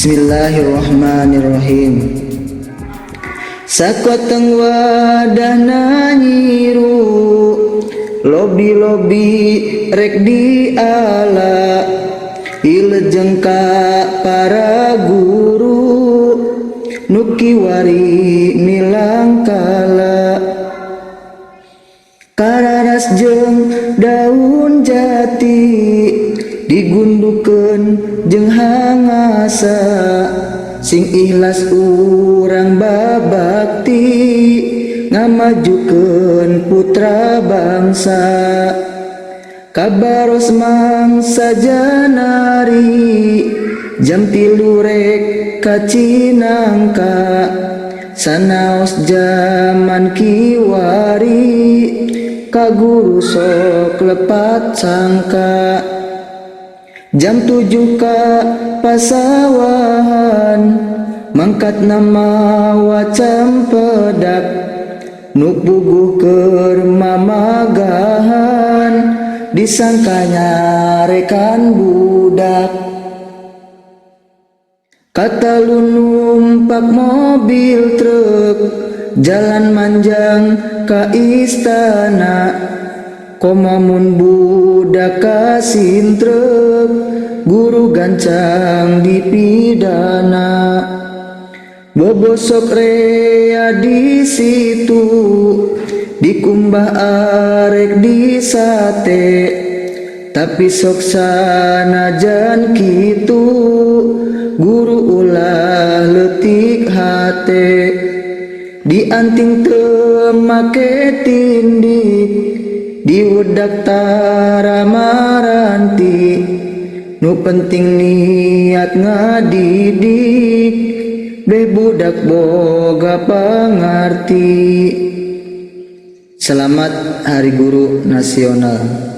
Bismillahirrahmanirrahim. Sakoteng wadahna nyiru, lobi-lobi rek diala, ilejeng ka para guru, nuki wari milang kala. Kararas jeung daun jati, digundukeun jeung hangasa, sing ikhlas urang babakti, ngamajukeun putra bangsa. Kabaros mangsa janari, jam 3 rek kacinangka, sanaos jaman kiwari, ka guru sok lepat sangka. Jam 7 ka pasawahan, mangkat nama wacam pedak, nuk buguh keur mamagahan, disangkanya rekan budak. Katalu numpak mobil truk, jalan manjang ka istana, komamun budak kasintrek, guru gancang dipidana. Bobosok rea di situ, dikumbah arek di sate, tapi sok sanajan kitu, guru ulah leutik hate. Dianting teu make tindik, diudak tara maranti, nu penting niat ngadidik, beh budak boga pangarti. Selamat Hari Guru Nasional.